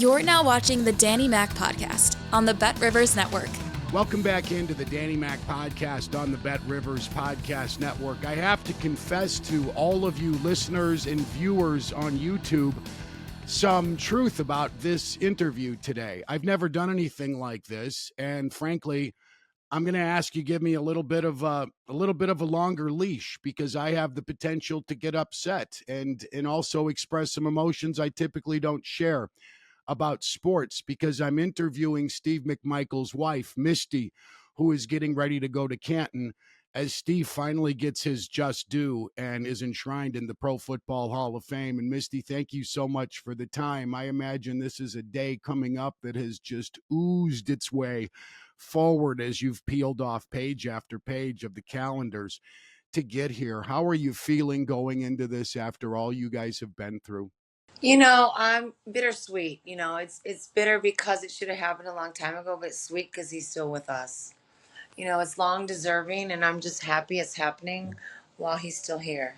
You're now watching the Danny Mac Podcast on the BetRivers Network. Welcome back into the Danny Mac Podcast on the BetRivers Podcast Network. I have to confess to all of you listeners and viewers on YouTube some truth about this interview today. I've never done anything like this, and frankly, I'm going to ask you give me a little bit of a longer leash, because I have the potential to get upset and also express some emotions I typically don't share about sports, because I'm interviewing Steve McMichael's wife, Misty, who is getting ready to go to Canton as Steve finally gets his just due and is enshrined in the Pro Football Hall of Fame. And Misty, thank you so much for the time. I imagine this is a day coming up that has just oozed its way forward as you've peeled off page after page of the calendars to get here. How are you feeling going into this after all you guys have been through? I'm bittersweet. It's bitter because it should have happened a long time ago, but it's sweet because he's still with us. It's long deserving, and I'm just happy it's happening while he's still here.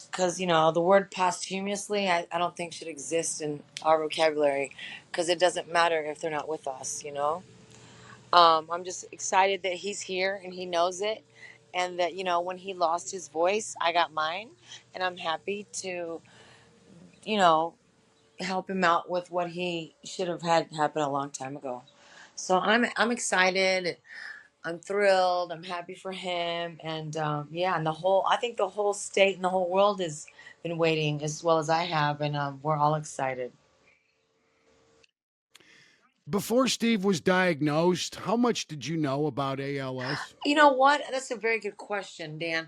Because, the word posthumously, I don't think should exist in our vocabulary, because it doesn't matter if they're not with us. I'm just excited that he's here and he knows it. And that, when he lost his voice, I got mine. And I'm happy to, you know, help him out with what he should have had happen a long time ago. So I'm excited. I'm thrilled. I'm happy for him, and and I think the whole state and the whole world has been waiting as well as I have, and we're all excited. Before Steve was diagnosed, how much did you know about ALS? You know what? That's a very good question, Dan.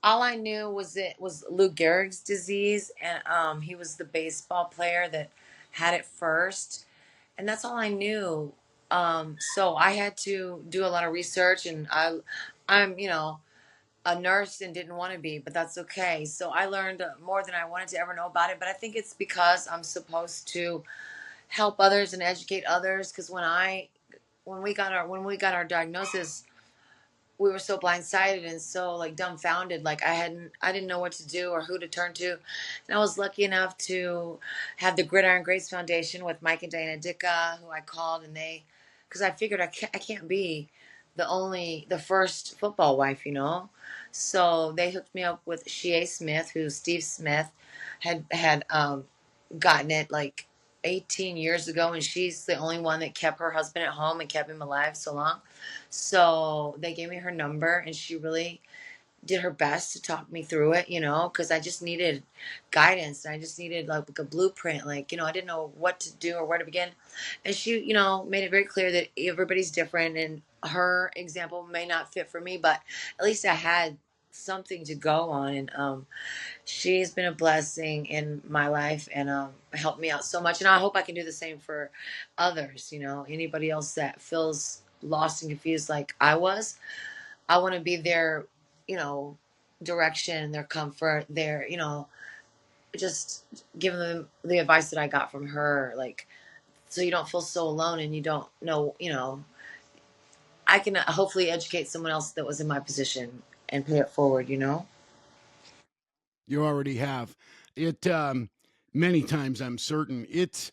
All I knew was it was Lou Gehrig's disease, and he was the baseball player that had it first, and that's all I knew. So I had to do a lot of research, and I'm a nurse and didn't want to be, but that's okay. So I learned more than I wanted to ever know about it. But I think it's because I'm supposed to help others and educate others. Because when we got our diagnosis, we were so blindsided and so like dumbfounded. Like I didn't know what to do or who to turn to. And I was lucky enough to have the Gridiron Grace Foundation with Mike and Diana Dicka, who I called, and because I figured I can't be the first football wife. So they hooked me up with Shea Smith, who Steve Smith had gotten it like 18 years ago, and she's the only one that kept her husband at home and kept him alive so long. So they gave me her number, and she really did her best to talk me through it, because I just needed guidance. I just needed like a blueprint. Like, I didn't know what to do or where to begin. And she, made it very clear that everybody's different and her example may not fit for me, but at least I had something to go on. And she's been a blessing in my life and helped me out so much. And I hope I can do the same for others, anybody else that feels lost and confused like I was. I want to be their, you know, direction, their comfort, just giving them the advice that I got from her, like, so you don't feel so alone and you don't know, I can hopefully educate someone else that was in my position and pay it forward. You already have it many times. I'm certain it's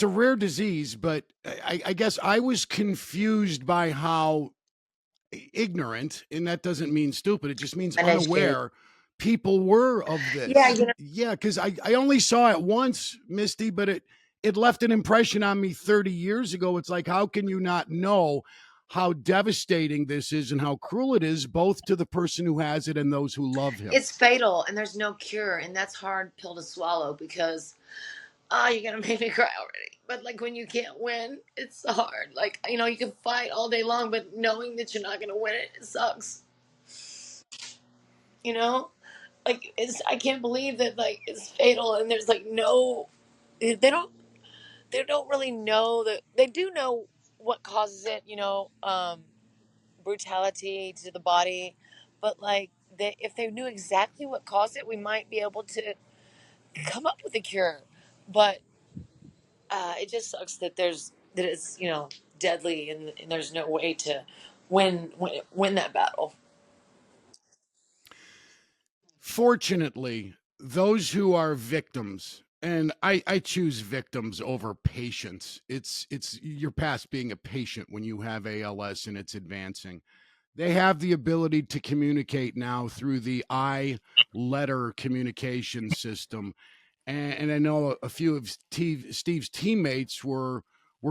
a rare disease, but I guess I was confused by how ignorant, and that doesn't mean stupid. It just means Uneducated. unaware people were of Yeah, this. Yeah, because I only saw it once, Misty, but it left an impression on me 30 years ago. It's like, how can you not know how devastating this is and how cruel it is, both to the person who has it and those who love him? it's fatal and there's no cure, and that's hard pill to swallow because you're gonna make me cry already. But like when you can't win, it's hard. Like, you can fight all day long, but knowing that you're not gonna win it sucks. You know, like I can't believe that like it's fatal, and there's like no, they don't really know that they do know what causes it. Brutality to the body, but like if they knew exactly what caused it, we might be able to come up with a cure. But it just sucks that it's deadly, and there's no way to win that battle. Fortunately, those who are victims And I choose victims over patients. It's you're past being a patient when you have ALS and it's advancing. They have the ability to communicate now through the I letter communication system. And I know a few of Steve's teammates were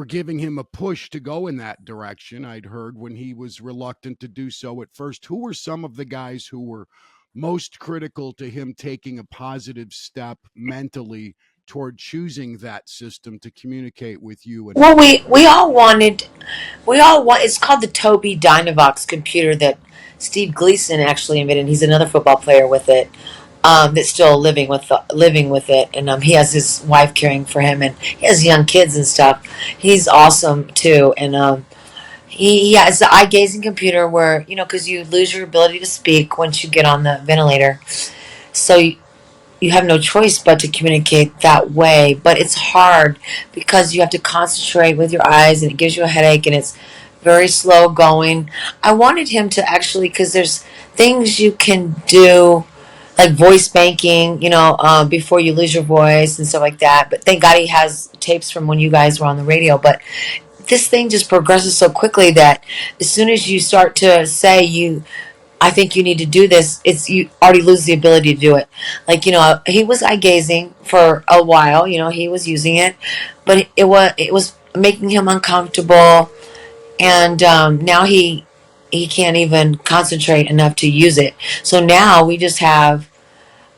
giving him a push to go in that direction. I'd heard when he was reluctant to do so at first. Who were some of the guys who were most critical to him taking a positive step mentally toward choosing that system to communicate with you and Well, others? we all want. It's called the Tobii Dynavox computer that Steve Gleason actually invented. He's another football player with it. That's still living with it, and he has his wife caring for him, and he has young kids and stuff. He's awesome too, and it's the eye gazing computer where because you lose your ability to speak once you get on the ventilator, so you have no choice but to communicate that way. But it's hard because you have to concentrate with your eyes, and it gives you a headache, and it's very slow going. I wanted him to actually, because there's things you can do like voice banking, before you lose your voice and stuff like that. But thank God he has tapes from when you guys were on the radio. But this thing just progresses so quickly that as soon as you start to say I think you need to do this, it's you already lose the ability to do it. Like, he was eye gazing for a while, he was using it, but it was making him uncomfortable, and now he can't even concentrate enough to use it. So now we just have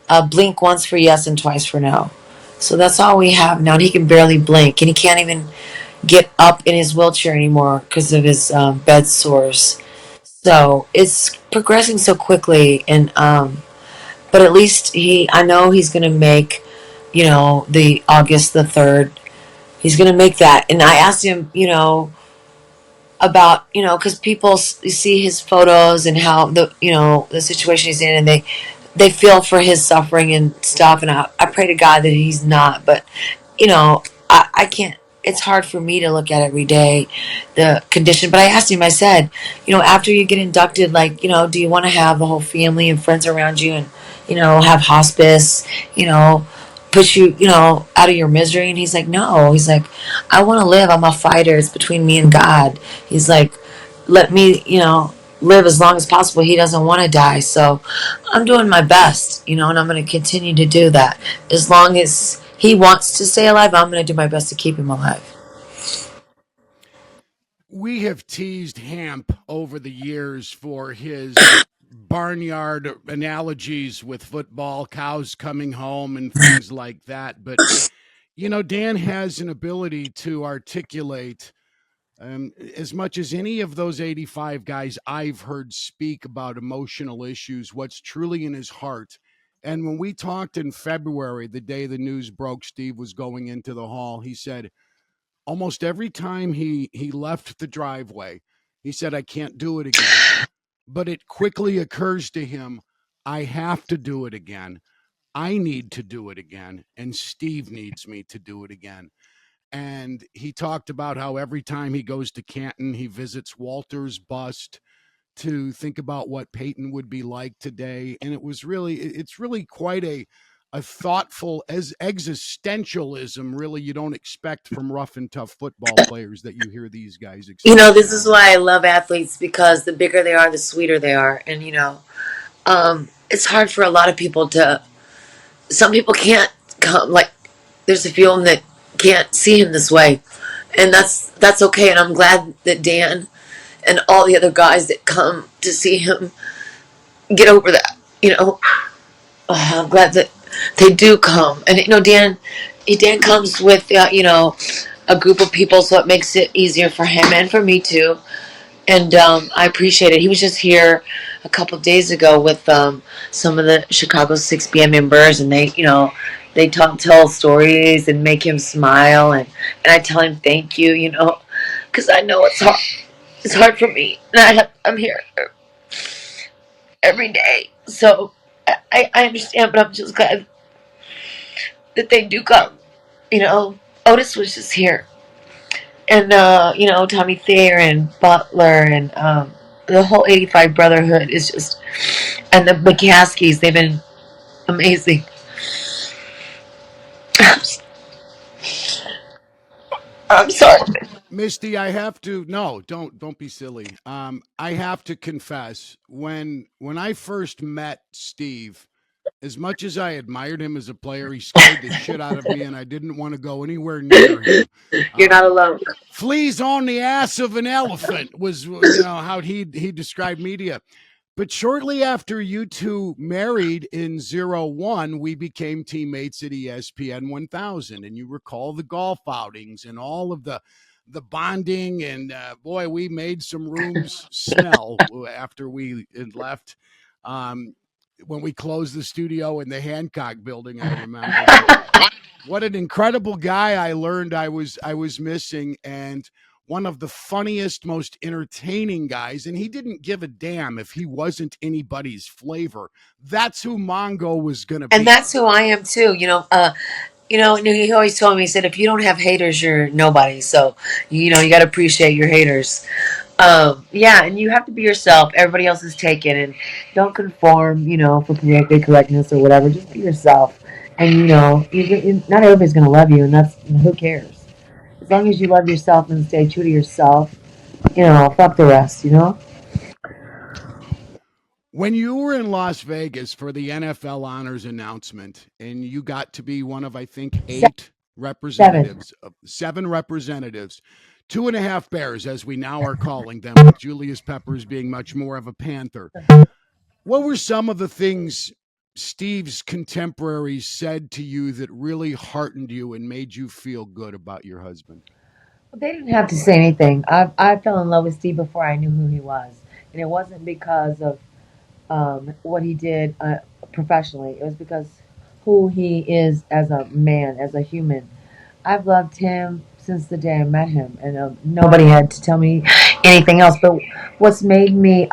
a blink once for yes and twice for no. So that's all we have now. And he can barely blink, and he can't even get up in his wheelchair anymore because of his bed sores. So it's progressing so quickly, and but at least I know he's gonna make, the August 3rd. He's gonna make that, and I asked him, about because people see his photos and how the situation he's in, and they feel for his suffering and stuff, and I pray to God that he's not, but I can't. It's hard for me to look at every day the condition. But I asked him. I said, after you get inducted, like, do you want to have the whole family and friends around you, and have hospice, put you, out of your misery? And he's like, no. He's like, I want to live. I'm a fighter. It's between me and God. He's like, let me, live as long as possible. He doesn't want to die, so I'm doing my best, and I'm going to continue to do that as long as he wants to stay alive. I'm going to do my best to keep him alive. We have teased Hamp over the years for his barnyard analogies with football, cows coming home, and things like that. But, Dan has an ability to articulate as much as any of those 85 guys I've heard speak about emotional issues, what's truly in his heart. And when we talked in February, the day the news broke, Steve was going into the hall, he said, almost every time he left the driveway, he said, I can't do it again. But it quickly occurs to him, I have to do it again. I need to do it again. And Steve needs me to do it again. And he talked about how every time he goes to Canton, he visits Walter's bust to think about what Peyton would be like today. And it's really quite a thoughtful as existentialism, really, you don't expect from rough and tough football players that you hear these guys express This all is the why I time. love athletes, because the bigger they are, the sweeter they are. And, it's hard for a lot of people some people can't come, like, there's a few of them that can't see him this way. And that's okay. And I'm glad that Dan and all the other guys that come to see him get over that. I'm glad that they do come. And Dan comes with a group of people, so it makes it easier for him and for me too. And I appreciate it. He was just here a couple of days ago with some of the Chicago 6 p.m. members, and they tell stories and make him smile, and I tell him thank you, because I know it's hard. It's hard for me, and I'm here every day. So I understand, but I'm just glad that they do come. Otis was just here, and Tommy Thayer and Butler, and the whole 85 Brotherhood is just, and the McCaskies, they've been amazing. I'm sorry. Misty, I have to no, don't be silly. I have to confess when I first met Steve, as much as I admired him as a player, he scared the shit out of me, and I didn't want to go anywhere near him. You're not Um, alone. Fleas on the ass of an elephant was how he described media. But shortly after you two married in '01, we became teammates at ESPN 1000, and you recall the golf outings and all of the bonding. And boy, we made some rooms smell after we had left. Um, when we closed the studio in the Hancock building, I remember. But what an incredible guy I was missing, and one of the funniest, most entertaining guys, and he didn't give a damn if he wasn't anybody's flavor. That's who Mongo was going to And be. that's who I am too. And he always told me, he said, if you don't have haters, you're nobody. So, you got to appreciate your haters. Yeah, and you have to be yourself. Everybody else is taken, and don't conform, for politically correctness or whatever. Just be yourself. And, not everybody's going to love you, and that's, who cares? As long as you love yourself and stay true to yourself, fuck the rest. When you were in Las Vegas for the NFL honors announcement, and you got to be one of, I think, eight Seven. representatives, seven representatives, two and a half bears, as we now are calling them, with Julius Peppers being much more of a panther. What were some of the things Steve's contemporaries said to you that really heartened you and made you feel good about your husband? Well, they didn't have to say anything. I fell in love with Steve before I knew who he was. And it wasn't because of what he did professionally. It was because who he is as a man, as a human. I've loved him since the day I met him, and nobody had to tell me anything else. But what's made me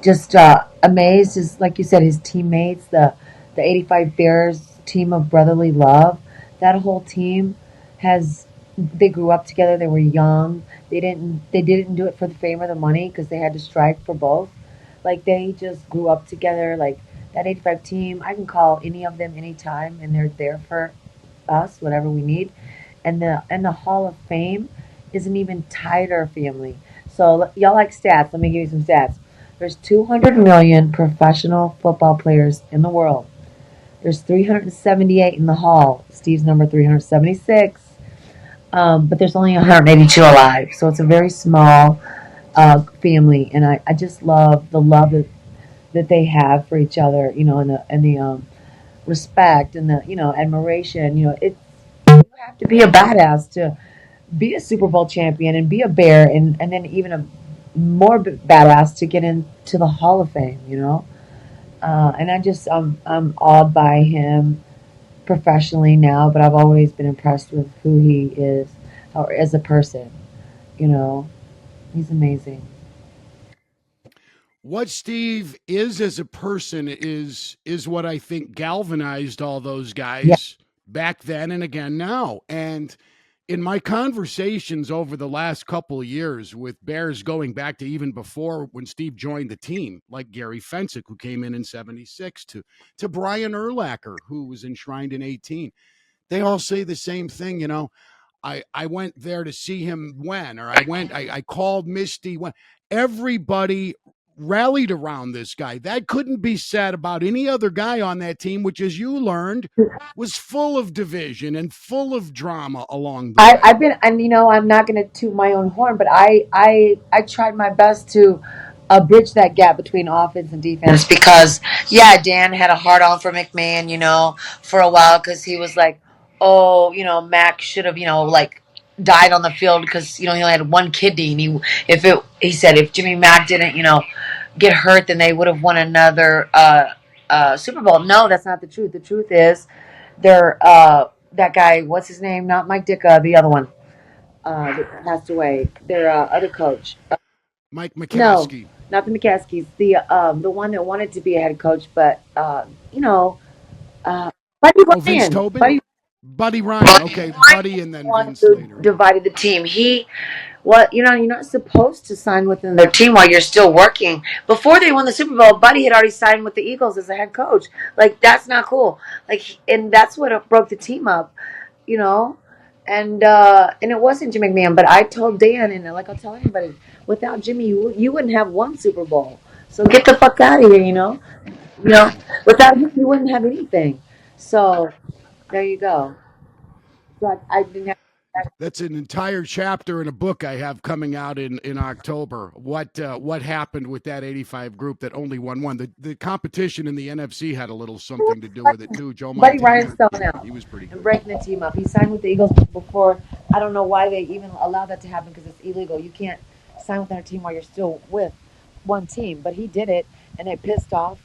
just amazed is, like you said, his teammates, the 85 Bears team of brotherly love. That whole team has they grew up together. They were young. They didn't do it for the fame or the money because they had to strive for both. Like they just grew up together. Like that 85 team, I can call any of them anytime, and they're there for us, whatever we need. And the Hall of Fame is an even tighter family. So y'all like stats? Let me give you some stats. There's 200 million professional football players in the world. There's 378 in the Hall. Steve's number 376. But there's only 182 alive. So it's a very small family. And I just love the love that they have for each other, and the respect and the, admiration. You have to be a badass to be a Super Bowl champion and be a Bear, and then even a more badass to get into the Hall of Fame. And I'm awed by him professionally now, but I've always been impressed with who he is or as a person. You know, he's amazing. What Steve is as a person is what I think galvanized all those Yeah, guys back then and again now. And in my conversations over the last couple of years with Bears, going back to even before when Steve joined the team, like Gary Fensick, who came in '76, to Brian Urlacher, who was enshrined in '18, they all say the same thing. I went there to see him when, or I called Misty when. Everybody rallied around this guy. That couldn't be said about any other guy on that team, which, as you learned, was full of division and full of drama along the I've way. been, and I'm not going to toot my own horn, but I tried my best to bridge that gap between offense and defense because, yeah, Dan had a hard on for McMahon, for a while because he was like, oh, Mac should have, like died on the field because he only had one kidney, and he said if Jimmy Mack didn't, get hurt, then they would have won another Super Bowl. No, that's not the truth. The truth is, they're that guy. What's his name? Not Mike Ditka, the other one that passed away. Their other coach. Mike No, McCaskey, not the McCaskies. The one that wanted to be a head coach, but you know, uh, Buddy oh, Vince Ryan. Tobin, Buddy Buddy Ryan. Buddy Okay, Ryan Buddy, was and the then one Vince who later. divided the team. You're not supposed to sign within their team while you're still working. Before they won the Super Bowl, Buddy had already signed with the Eagles as a head coach. Like that's not cool. Like, and that's what broke the team up. You know, And it wasn't Jimmy McMahon, but I told Dan, and like I'll tell anybody, without Jimmy, you wouldn't have one Super Bowl. So get the fuck out of here, you know. Without him, you wouldn't have anything. So there you go. So I didn't have. That's an entire chapter in a book I have coming out in October. What happened with that 85 group that only won one? The competition in the NFC had a little something to do with it too. Joe Buddy Ryan's Montana, selling out he was pretty and good. breaking the team up. He signed with the Eagles before. I don't know why they even allow that to happen because it's illegal. You can't sign with another team while you're still with one team. But he did it, and it pissed off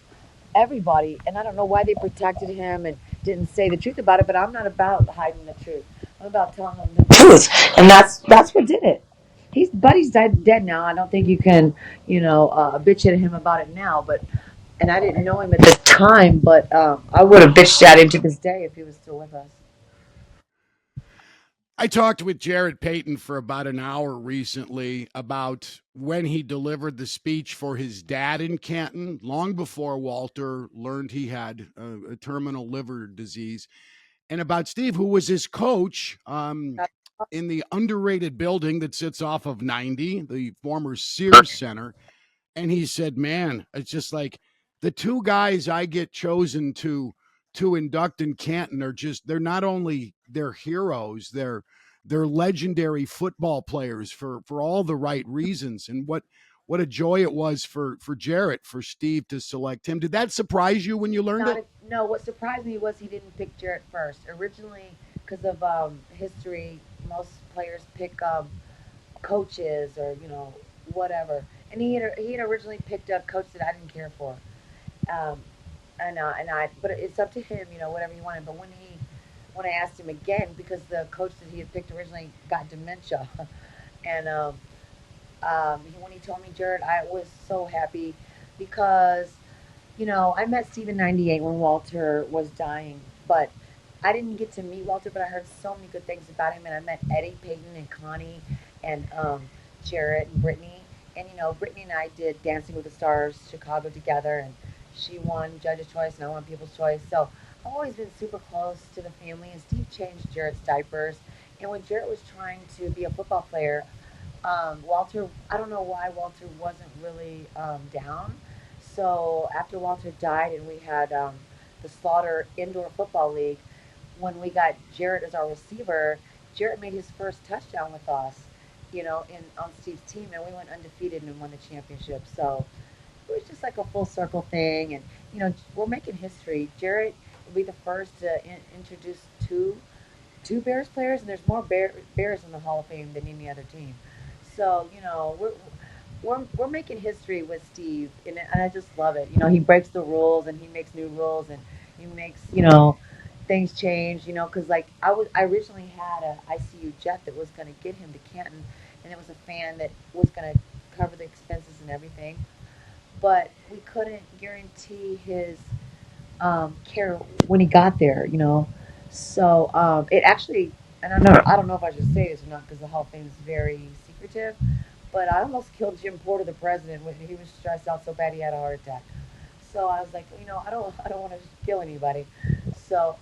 everybody. And I don't know why they protected him and didn't say the truth about it. But I'm not about hiding the truth. I'm about telling them the truth, and that's what did it. He's Buddy's dead now. I don't think you can, bitch at him about it now. But and I didn't know him at the time, but I would have bitched at him to this day if he was still with us. I talked with Jarrett Payton for about an hour recently about when he delivered the speech for his dad in Canton, long before Walter learned he had a terminal liver disease, and about Steve, who was his coach in the underrated building that sits off of 90, the former Sears Center. And he said, "Man, it's just like the two guys I get chosen to induct in Canton are just they're not only they're heroes, they're legendary football players for all the right reasons." And what a joy it was for Jarrett, for Steve to select him. Did that surprise you when you learned Not it? if, no. What surprised me was he didn't pick Jarrett first. Originally, because of history, most players pick coaches or whatever. And he had originally picked a coach that I didn't care for. Um, but it's up to him, whatever he wanted. But when I asked him again, because the coach that he had picked originally got dementia, and when he told me Jared, I was so happy because I met Steve in '98 when Walter was dying, but I didn't get to meet Walter, but I heard so many good things about him, and I met Eddie, Peyton, and Connie, and Jarrett and Brittany, and Brittany and I did Dancing with the Stars Chicago together, and she won Judge's Choice, and I won People's Choice, so I've always been super close to the family, and Steve changed Jarrett's diapers, and when Jarrett was trying to be a football player, Walter, I don't know why Walter wasn't really down. So after Walter died and we had the Slaughter Indoor Football League, when we got Jarrett as our receiver, Jarrett made his first touchdown with us, in on Steve's team, and we went undefeated and won the championship. So it was just like a full circle thing, and we're making history. Jarrett will be the first to introduce two Bears players, and there's more Bears in the Hall of Fame than any other team. So we're making history with Steve, and I just love it. He breaks the rules and he makes new rules and he makes things change. Because like I originally had a ICU jet that was going to get him to Canton, and it was a fan that was going to cover the expenses and everything, but we couldn't guarantee his care when he got there. So it actually, and I don't know if I should say this or not because the Hall of Fame is very secretive. But I almost killed Jim Porter, the president, when he was stressed out so bad he had a heart attack. So I was like, I don't want to kill anybody. So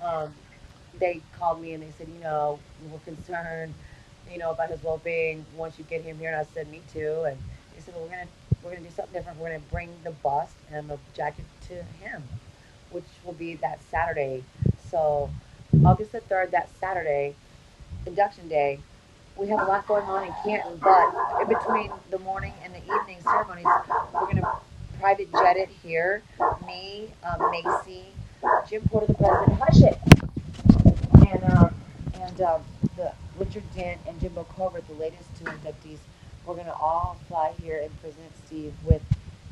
they called me and they said, we're concerned, about his well-being once you get him here. And I said, me too. And they said, well, we're gonna do something different. We're gonna bring the bust and the jacket to him, which will be that Saturday. So August the 3rd, that Saturday, induction day, we have a lot going on in Canton, but in between the morning and the evening ceremonies, we're going to private jet it here. Me, Macy, Jim Porter, the president, hush it, and the Richard Dent and Jimbo Covert, the latest two inductees. We're going to all fly here and present Steve with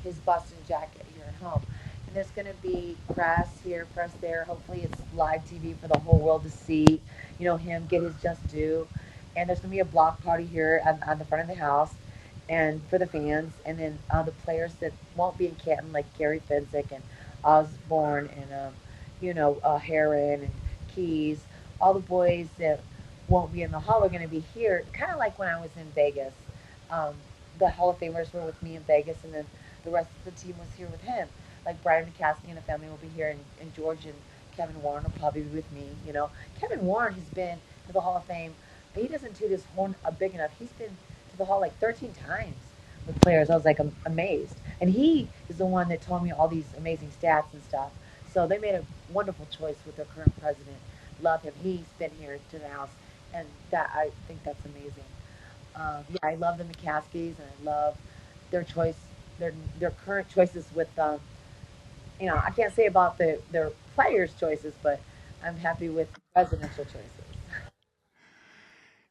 his Boston jacket here at home. And there's going to be press here, press there. Hopefully, it's live TV for the whole world to see. Him get his just due. And there's going to be a block party here on the front of the house, and for the fans, and then the players that won't be in Canton, like Gary Fensick and Osborne and Heron and Keys. All the boys that won't be in the hall are going to be here, kind of like when I was in Vegas. Um, the Hall of Famers were with me in Vegas, and then the rest of the team was here with him. Like Brian McCaskey and the family will be here, and George and Kevin Warren will probably be with me. Kevin Warren has been to the Hall of Fame he doesn't toot his horn big enough. He's been to the hall like 13 times with players. I was like amazed, and he is the one that told me all these amazing stats and stuff. So they made a wonderful choice with their current president. Love him. He's been here to the house, and that I think that's amazing. Yeah, I love the McCaskies, and I love their choice, their current choices with I can't say about their players' choices, but I'm happy with presidential choices.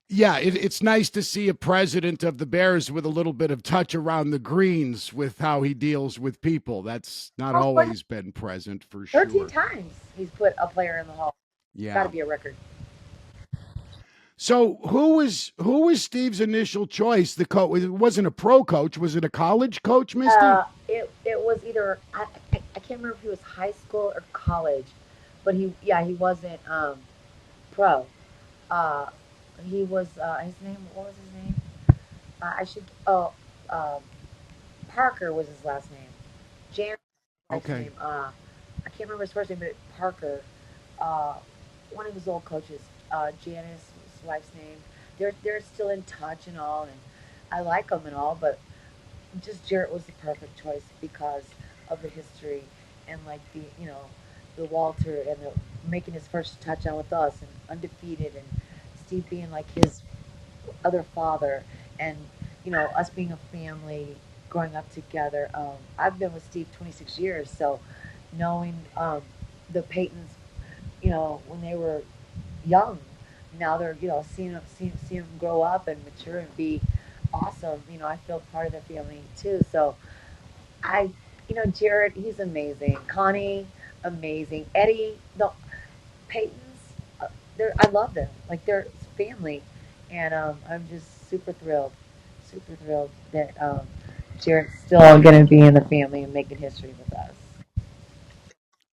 Yeah, it's nice to see a president of the Bears with a little bit of touch around the greens with how he deals with people. That's not Oh, always been present for 13 sure. times he's put a player in the hall. Got to Yeah. be a record. So who was Steve's initial choice? The coach, it wasn't a pro coach. Was it a college coach, Misty? It was either I can't remember if he was high school or college, but he wasn't pro. Uh, he was his name. What was his name? I should. Um, Parker was his last name. Jan wife's Okay. name. I can't remember his first name, but Parker. Uh, one of his old coaches. Janice, his wife's name. They're still in touch and all, and I like them and all, but just Jarrett was the perfect choice because of the history and like the Walter and the making his first touchdown with us and undefeated and Steve being like his other father and us being a family growing up together. I've been with Steve 26 years, so knowing the Paytons, when they were young, now they're seeing them grow up and mature and be awesome. I feel part of the family too. So I, Jared, he's amazing. Connie, amazing. Eddie, the Peytons, I love them. Like they're family, and I'm just super thrilled that Jared's still going to be in the family and making history with us.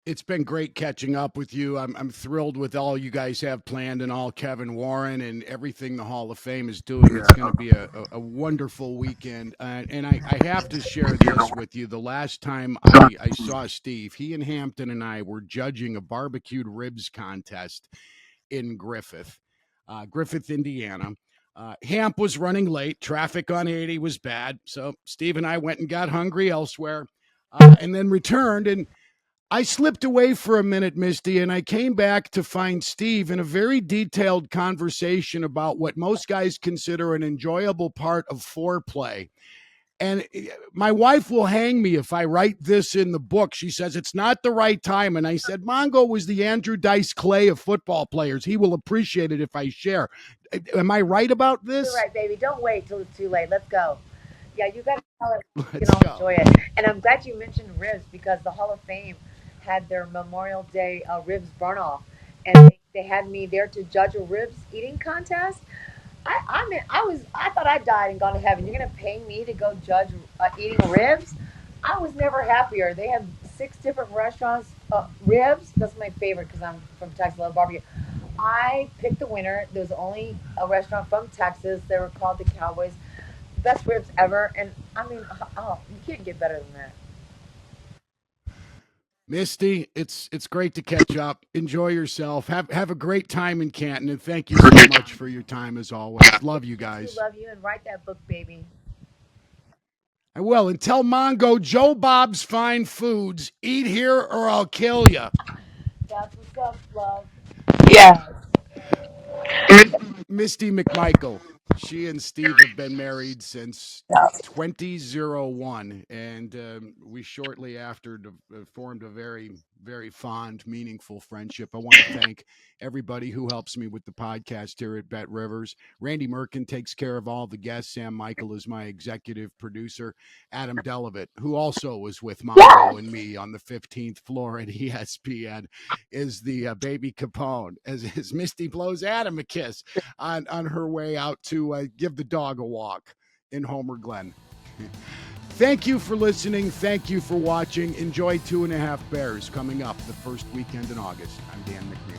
It's been great catching up with you. I'm thrilled with all you guys have planned and all Kevin Warren and everything the Hall of Fame is doing. It's going to be a wonderful weekend. And I have to share this with you. The last time I saw Steve, he and Hampton and I were judging a barbecued ribs contest in Griffith, Indiana. Hamp was running late. Traffic on 80 was bad. So Steve and I went and got hungry elsewhere and then returned. And I slipped away for a minute, Misty, and I came back to find Steve in a very detailed conversation about what most guys consider an enjoyable part of foreplay. And my wife will hang me if I write this in the book. She says it's not the right time. And I said, Mongo was the Andrew Dice Clay of football players. He will appreciate it if I share. Am I right about You're this? right, baby. Don't wait till it's too late. Let's go. Yeah, you got to tell it. You Let's can all go. enjoy it. And I'm glad you mentioned ribs because the Hall of Fame had their Memorial Day ribs burn off, and they had me there to judge a ribs eating contest. I thought I died and gone to heaven. You're gonna pay me to go judge eating ribs? I was never happier. They had 6 different restaurants. Ribs. That's my favorite because I'm from Texas. I love barbecue. I picked the winner. There was only a restaurant from Texas. They were called the Cowboys. Best ribs ever. And I mean, oh, you can't get better than that. Misty, it's great to catch up. Enjoy yourself. Have a great time in Canton, and thank you so much for your time as always. Love you You too, guys. love you, and write that book, baby. I will. And tell Mongo Joe Bob's Fine Foods. Eat here or I'll kill you. That's what's up, love. Yeah. Misty McMichael. She and Steve have been married since 2001, and we shortly after formed a very, very fond, meaningful friendship. I want to thank everybody who helps me with the podcast here at Bet Rivers. Randy Merkin takes care of all the guests. Sam Michael is my executive producer. Adam Delavitt, who also was with Mongo and me on the 15th floor at ESPN, is the baby Capone, as Misty blows Adam a kiss on her way out to give the dog a walk in Homer Glen. Thank you for listening. Thank you for watching. Enjoy 2.5 Bears coming up the first weekend in August. I'm Dan McNeil.